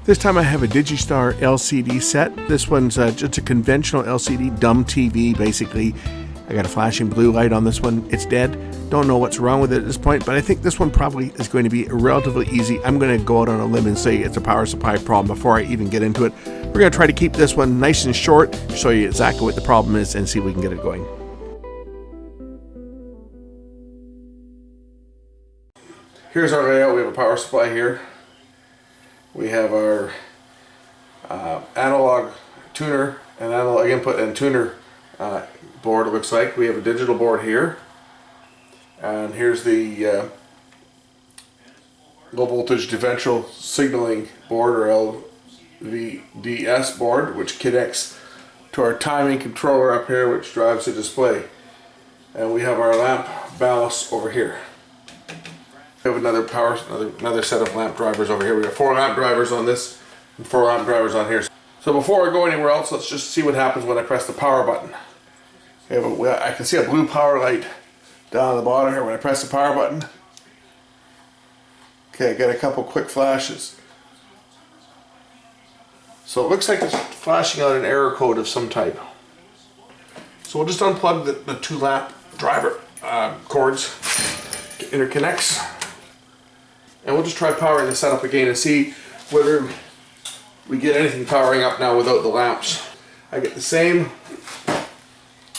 This time I have a Digistar LCD set. This one's just a conventional LCD, dumb TV basically. I got a flashing blue light on this one. It's dead. Don't know what's wrong with it at this point, but I think this one probably is going to be relatively easy. I'm going to go out on a limb and say it's a power supply problem before I even get into it. We're going to try to keep this one nice and short, show you exactly what the problem is, and see if we can get it going. Here's our layout. We have a power supply here. We have our analog tuner and analog input and tuner board, it looks like. We have a digital board here. And here's the low voltage differential signaling board, or LVDS board, which connects to our timing controller up here, which drives the display. And we have our lamp ballast over here. We have another set of lamp drivers over here. We have 4 lamp drivers on this and 4 lamp drivers on here. So before I go anywhere else, let's just see what happens when I press the power button. I can see a blue power light down at the bottom here when I press the power button. Okay, I get a couple quick flashes. So it looks like it's flashing out an error code of some type. So we'll just unplug the 2 lamp driver cords, interconnects, and we'll just try powering this setup again and see whether we get anything powering up now without the lamps. I get the same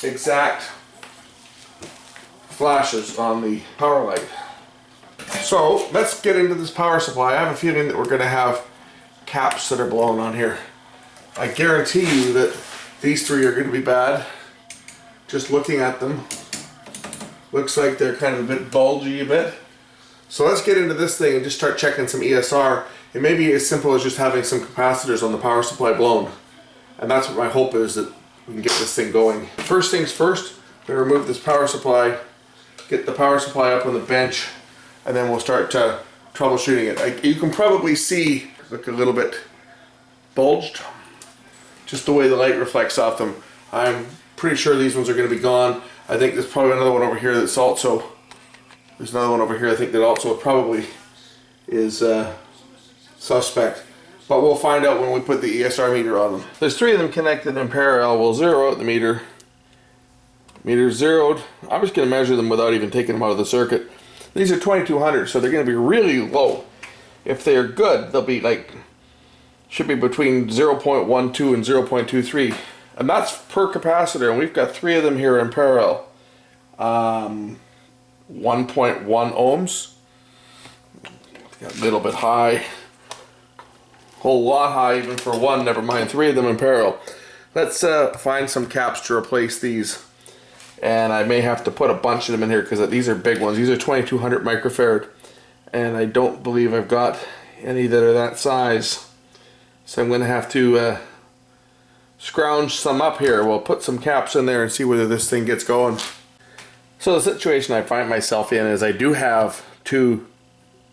exact flashes on the power light. So let's get into this power supply. I have a feeling that we're going to have caps that are blown on here. I guarantee you that these 3 are going to be bad. Just looking at them, looks like they're kind of a bit bulgy a bit. So let's get into this thing and just start checking some ESR. It may be as simple as just having some capacitors on the power supply blown. And that's what my hope is, that we can get this thing going. First things first, I'm going to remove this power supply, get the power supply up on the bench, and then we'll start troubleshooting it. You can probably see, look a little bit bulged, just the way the light reflects off them. I'm pretty sure these ones are going to be gone. I think there's probably another one over here that's also, there's another one over here I think that also probably is suspect. But we'll find out when we put the ESR meter on them. There's 3 of them connected in parallel. We'll zero out the meter. Meter's zeroed. I'm just going to measure them without even taking them out of the circuit. These are 2200, so they're going to be really low. If they're good, they'll be like, should be between 0.12 and 0.23. And that's per capacitor, and we've got 3 of them here in parallel. 1.1 ohms. Got a little bit high. Whole lot high even for 1, never mind 3 of them in parallel. Let's find some caps to replace these. And I may have to put a bunch of them in here because these are big ones. These are 2200 microfarad. And I don't believe I've got any that are that size. So I'm going to have to scrounge some up here. We'll put some caps in there and see whether this thing gets going. So the situation I find myself in is I do have 2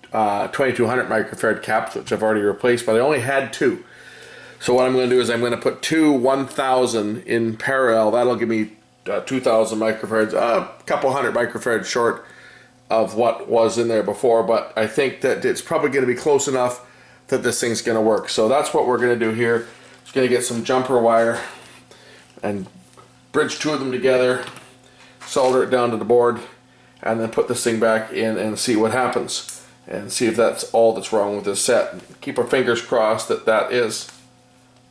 2200 microfarad caps, which I've already replaced, but I only had 2. So what I'm going to do is I'm going to put 2 1000 in parallel. That'll give me 2000 microfarads, a couple hundred microfarads short of what was in there before, but I think that it's probably going to be close enough that this thing's going to work. So that's what we're going to do here. Just going to get some jumper wire and bridge 2 of them together, solder it down to the board, and then put this thing back in and see what happens. And see if that's all that's wrong with this set. Keep our fingers crossed that that is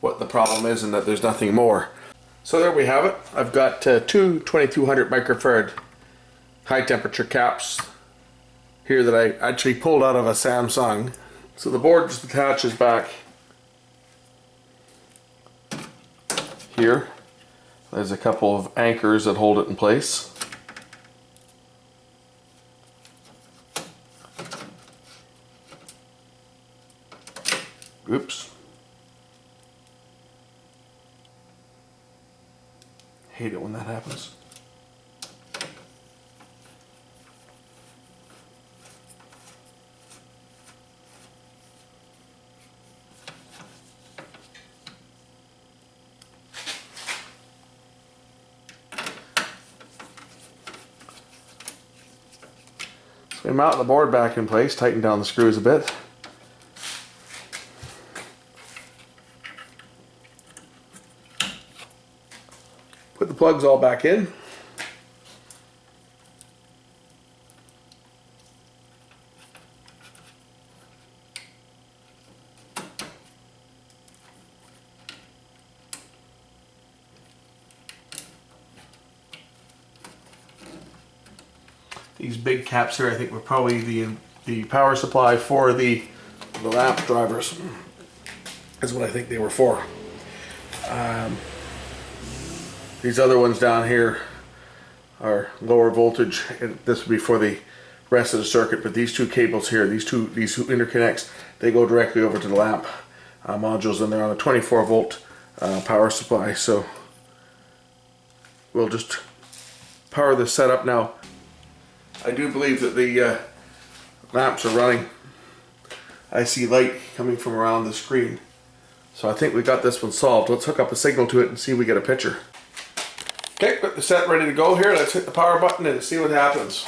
what the problem is and that there's nothing more. So there we have it. I've got 2 2200 microfarad high temperature caps here that I actually pulled out of a Samsung. So the board just attaches back here. There's a couple of anchors that hold it in place. Oops. Hate it when that happens. We mount the board back in place, tighten down the screws a bit. Put the plugs all back in. These big caps here, I think, were probably the power supply for the lamp drivers. Is what I think they were for. These other ones down here are lower voltage, and this would be for the rest of the circuit. But these two cables here, these two interconnects, they go directly over to the lamp modules, and they're on a 24 volt power supply. So we'll just power this setup now. I do believe that the lamps are running. I see light coming from around the screen. So I think we got this one solved. Let's hook up a signal to it and see if we get a picture. Okay, got the set ready to go here. Let's hit the power button and see what happens.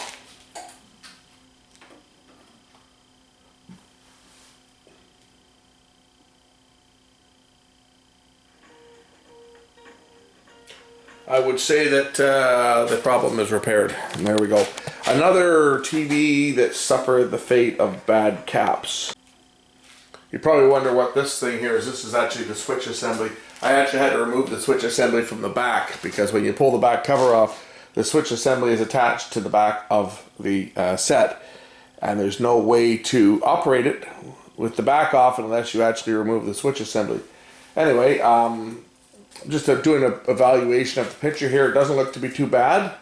I would say that the problem is repaired. And there we go. Another TV that suffered the fate of bad caps. You probably wonder what this thing here is. This is actually the switch assembly. I actually had to remove the switch assembly from the back because when you pull the back cover off, the switch assembly is attached to the back of the set, and there's no way to operate it with the back off unless you actually remove the switch assembly. Anyway, just doing an evaluation of the picture here. It doesn't look to be too bad.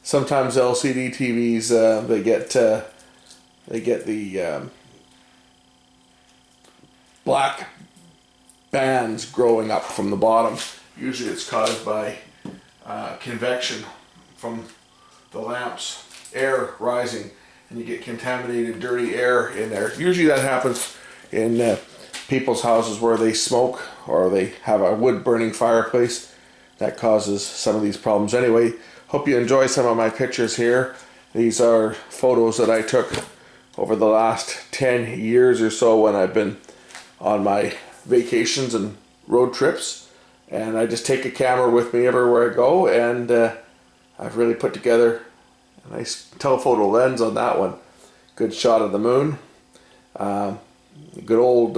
Sometimes LCD TVs they get the black bands growing up from the bottom. Usually it's caused by convection from the lamps, air rising, and you get contaminated dirty air in there. Usually that happens in people's houses where they smoke or they have a wood burning fireplace. That causes some of these problems. Anyway, hope you enjoy some of my pictures here. These are photos that I took over the last 10 years or so when I've been on my vacations and road trips, and I just take a camera with me everywhere I go, and I've really put together a nice telephoto lens on that one. Good shot of the moon. Good old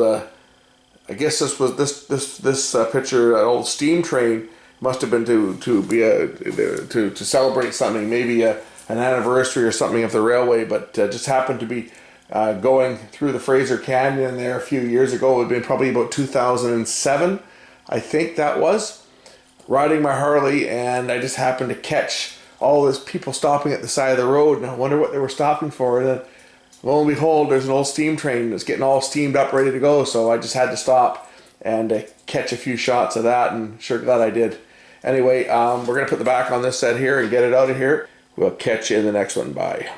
I guess this was this picture, an old steam train. Must have been to celebrate something, maybe an anniversary or something of the railway, but just happened to be going through the Fraser Canyon there a few years ago. It would have been probably about 2007, I think that was. Riding my Harley, and I just happened to catch all these people stopping at the side of the road, and I wonder what they were stopping for. And then, lo and behold, there's an old steam train that's getting all steamed up, ready to go. So I just had to stop and catch a few shots of that, and sure glad I did. Anyway, we're going to put the back on this set here and get it out of here. We'll catch you in the next one. Bye.